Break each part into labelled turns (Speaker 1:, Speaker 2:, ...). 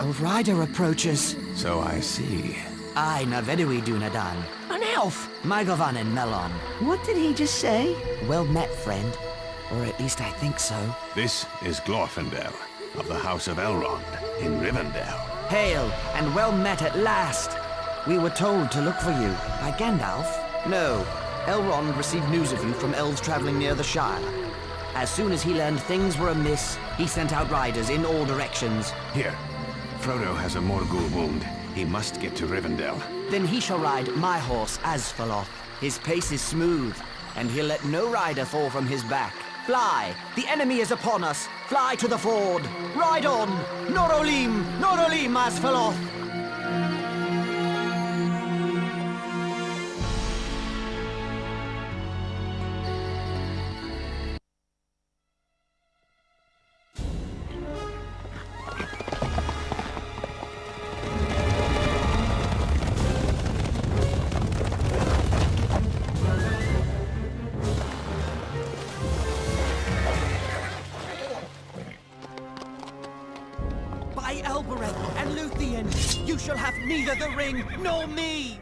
Speaker 1: A rider approaches.
Speaker 2: So I see.
Speaker 1: Aye, na vedui dunadan.
Speaker 3: An elf!
Speaker 1: Mygovan and Melon.
Speaker 3: What did he just say?
Speaker 1: Well met, friend. Or at least I think so.
Speaker 2: This is Glorfindel, of the House of Elrond, in Rivendell.
Speaker 1: Hail, and well met at last. We were told to look for you. By Gandalf? No. Elrond received news of you from elves traveling near the Shire. As soon as he learned things were amiss, he sent out riders in all directions.
Speaker 2: Here. Frodo has a Morgul wound. He must get to Rivendell.
Speaker 1: Then he shall ride my horse, Asfaloth. His pace is smooth, and he'll let no rider fall from his back. Fly! The enemy is upon us! Fly to the ford! Ride on! Norolim! Norolim, Asfaloth! By Elbereth and Luthien, you shall have neither the ring nor me!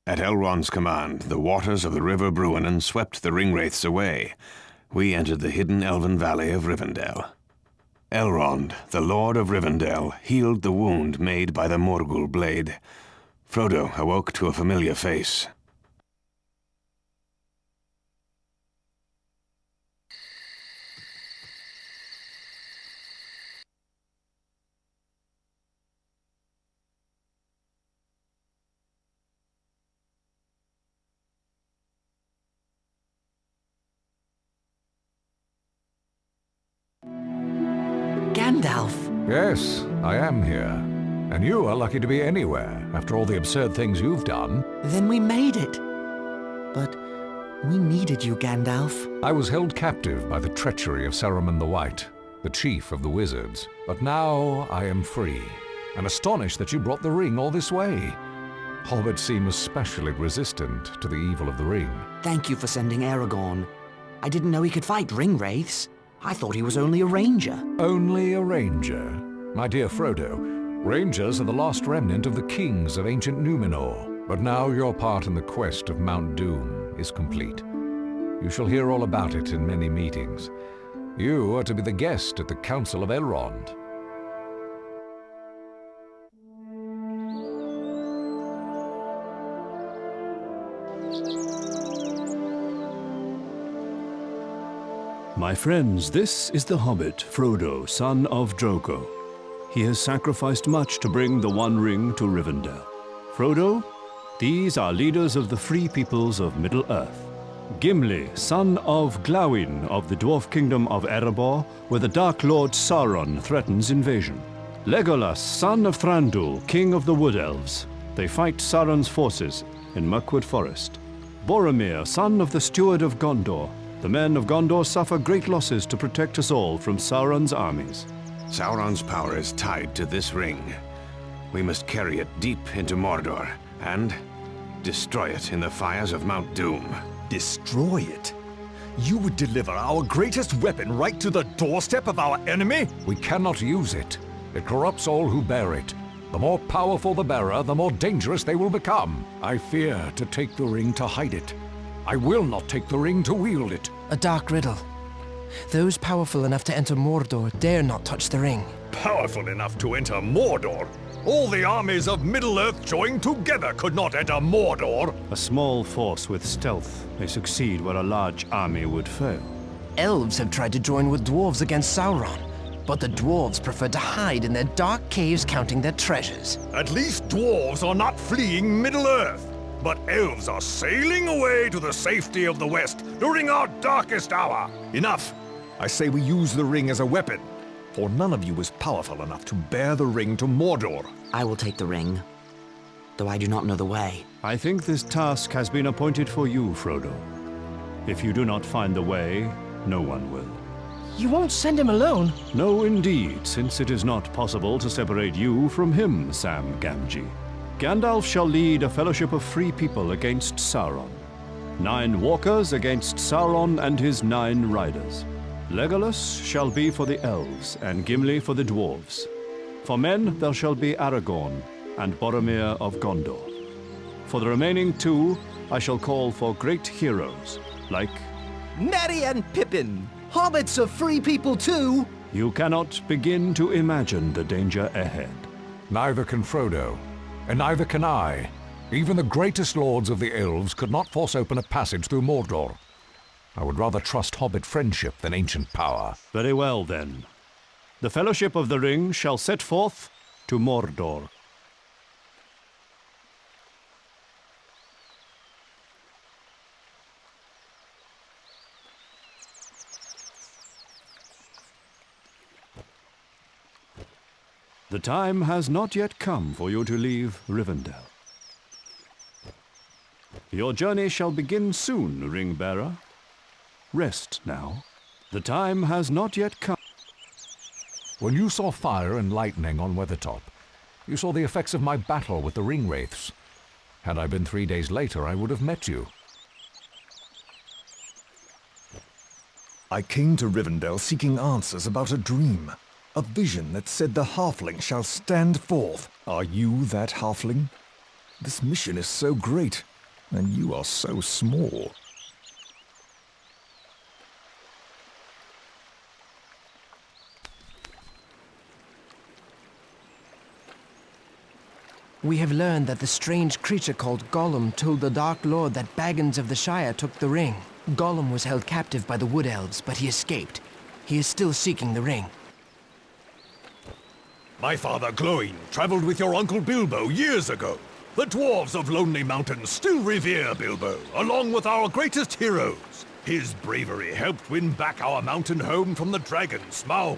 Speaker 2: At Elrond's command, the waters of the River Bruinen swept the Ringwraiths away. We entered the hidden elven valley of Rivendell. Elrond, the Lord of Rivendell, healed the wound made by the Morgul blade. Frodo awoke to a familiar face.
Speaker 1: Gandalf!
Speaker 4: Yes, I am here. And you are lucky to be anywhere, after all the absurd things you've done.
Speaker 1: Then we made it. But we needed you, Gandalf.
Speaker 4: I was held captive by the treachery of Saruman the White, the chief of the wizards. But now I am free, and astonished that you brought the ring all this way. Hobbits seem especially resistant to the evil of the ring.
Speaker 1: Thank you for sending Aragorn. I didn't know he could fight ringwraiths. I thought he was only a ranger.
Speaker 4: Only a ranger? My dear Frodo, rangers are the last remnant of the kings of ancient Numenor. But now your part in the quest of Mount Doom is complete. You shall hear all about it in many meetings. You are to be the guest at the Council of Elrond.
Speaker 5: My friends, this is the Hobbit, Frodo, son of Drogo. He has sacrificed much to bring the One Ring to Rivendell. Frodo, these are leaders of the free peoples of Middle-earth. Gimli, son of Glawin of the dwarf kingdom of Erebor, where the Dark Lord Sauron threatens invasion. Legolas, son of Thranduil, king of the Wood Elves. They fight Sauron's forces in Mirkwood Forest. Boromir, son of the Steward of Gondor. The men of Gondor suffer great losses to protect us all from Sauron's armies.
Speaker 2: Sauron's power is tied to this ring. We must carry it deep into Mordor and destroy it in the fires of Mount Doom.
Speaker 6: Destroy it? You would deliver our greatest weapon right to the doorstep of our enemy?
Speaker 4: We cannot use it. It corrupts all who bear it. The more powerful the bearer, the more dangerous they will become. I fear to take the ring to hide it. I will not take the ring to wield it.
Speaker 3: A dark riddle. Those powerful enough to enter Mordor dare not touch the ring.
Speaker 6: Powerful enough to enter Mordor? All the armies of Middle-earth joined together could not enter Mordor.
Speaker 5: A small force with stealth may succeed where a large army would fail.
Speaker 3: Elves have tried to join with dwarves against Sauron, but the dwarves preferred to hide in their dark caves counting their treasures.
Speaker 6: At least dwarves are not fleeing Middle-earth. But elves are sailing away to the safety of the West during our darkest hour. Enough! I say we use the ring as a weapon. for none of you is powerful enough to bear the ring to Mordor.
Speaker 1: I will take the ring, though I do not know the way.
Speaker 5: I think this task has been appointed for you, Frodo. If you do not find the way, no one will.
Speaker 3: You won't send him alone?
Speaker 5: No, indeed, since it is not possible to separate you from him, Sam Gamgee. Gandalf shall lead a fellowship of free people against Sauron. 9 walkers against Sauron and his 9 riders. Legolas shall be for the elves, and Gimli for the dwarves. For men there shall be Aragorn and Boromir of Gondor. For the remaining 2, I shall call for great heroes, like...
Speaker 3: Merry and Pippin! Hobbits are free people too!
Speaker 5: You cannot begin to imagine the danger ahead.
Speaker 4: Neither can Frodo, and neither can I. Even the greatest lords of the elves could not force open a passage through Mordor. I would rather trust hobbit friendship than ancient power.
Speaker 5: Very well, then. The Fellowship of the Ring shall set forth to Mordor. The time has not yet come for you to leave Rivendell. Your journey shall begin soon, Ring-bearer. Rest now. The time has not yet come.
Speaker 4: When you saw fire and lightning on Weathertop, you saw the effects of my battle with the Ringwraiths. Had I been 3 days later, I would have met you.
Speaker 6: I came to Rivendell seeking answers about a dream. A vision that said the halfling shall stand forth. Are you that halfling? This mission is so great, and you are so small.
Speaker 3: We have learned that the strange creature called Gollum told the Dark Lord that Baggins of the Shire took the ring. Gollum was held captive by the Wood Elves, but he escaped. He is still seeking the ring.
Speaker 6: My father Glóin traveled with your Uncle Bilbo years ago. The dwarves of Lonely Mountain still revere Bilbo, along with our greatest heroes. His bravery helped win back our mountain home from the dragon Smaug.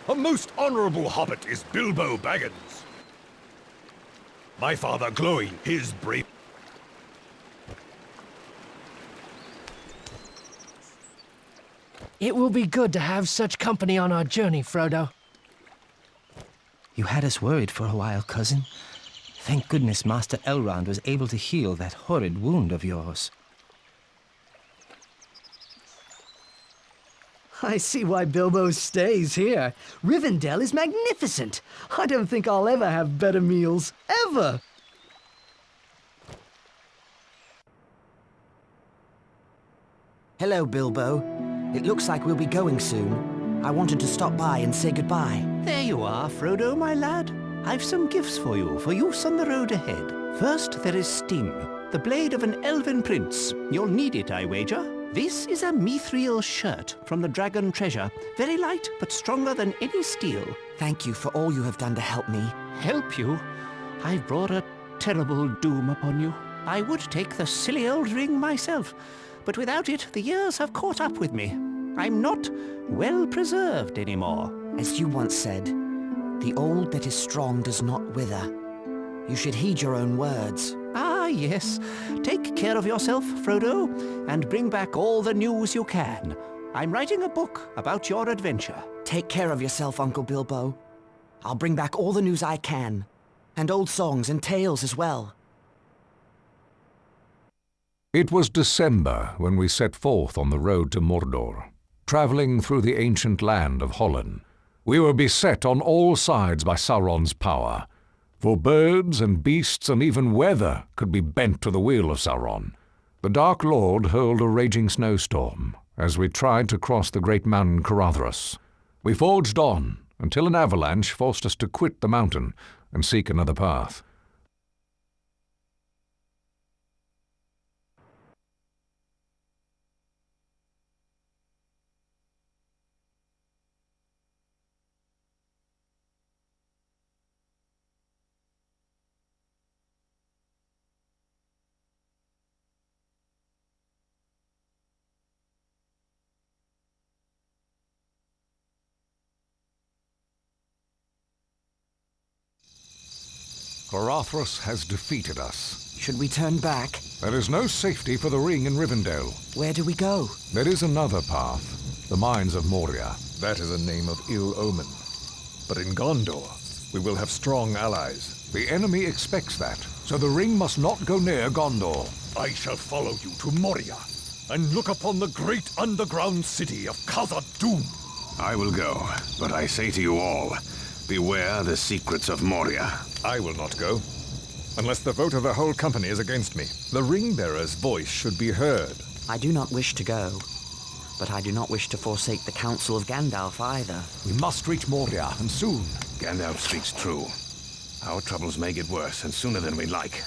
Speaker 6: A most honorable hobbit is Bilbo Baggins. My father Glóin, his brave...
Speaker 7: It will be good to have such company on our journey, Frodo.
Speaker 8: You had us worried for a while, cousin. Thank goodness Master Elrond was able to heal that horrid wound of yours.
Speaker 9: I see why Bilbo stays here. Rivendell is magnificent. I don't think I'll ever have better meals. Ever!
Speaker 1: Hello, Bilbo. It looks like we'll be going soon. I wanted to stop by and say goodbye.
Speaker 8: There you are, Frodo, my lad. I've some gifts for you, for use on the road ahead. First, there is Sting, the blade of an elven prince. You'll need it, I wager. This is a mithril shirt from the Dragon Treasure. Very light, but stronger than any steel.
Speaker 1: Thank you for all you have done to help me.
Speaker 8: Help you? I've brought a terrible doom upon you. I would take the silly old ring myself, but without it, the years have caught up with me. I'm not well preserved anymore.
Speaker 1: As you once said, the old that is strong does not wither. You should heed your own words.
Speaker 8: Ah, yes. Take care of yourself, Frodo, and bring back all the news you can. I'm writing a book about your adventure.
Speaker 1: Take care of yourself, Uncle Bilbo. I'll bring back all the news I can, and old songs and tales as well.
Speaker 4: It was December when we set forth on the road to Mordor, traveling through the ancient land of Hollin. We were beset on all sides by Sauron's power, for birds and beasts and even weather could be bent to the will of Sauron. The Dark Lord hurled a raging snowstorm as we tried to cross the great mountain Caradhras. We forged on until an avalanche forced us to quit the mountain and seek another path. Arathros has defeated us.
Speaker 1: Should we turn back?
Speaker 4: There is no safety for the ring in Rivendell.
Speaker 1: Where do we go?
Speaker 4: There is another path. The mines of Moria.
Speaker 6: That is a name of ill omen. But in Gondor, we will have strong allies.
Speaker 4: The enemy expects that, so the ring must not go near Gondor.
Speaker 6: I shall follow you to Moria and look upon the great underground city of Khazad-dûm.
Speaker 2: I will go, but I say to you all, beware the secrets of Moria.
Speaker 6: I will not go, unless the vote of the whole company is against me. The ring-bearer's voice should be heard.
Speaker 1: I do not wish to go, but I do not wish to forsake the counsel of Gandalf either.
Speaker 4: We must reach Moria, and soon.
Speaker 2: Gandalf speaks true. Our troubles may get worse, and sooner than we like.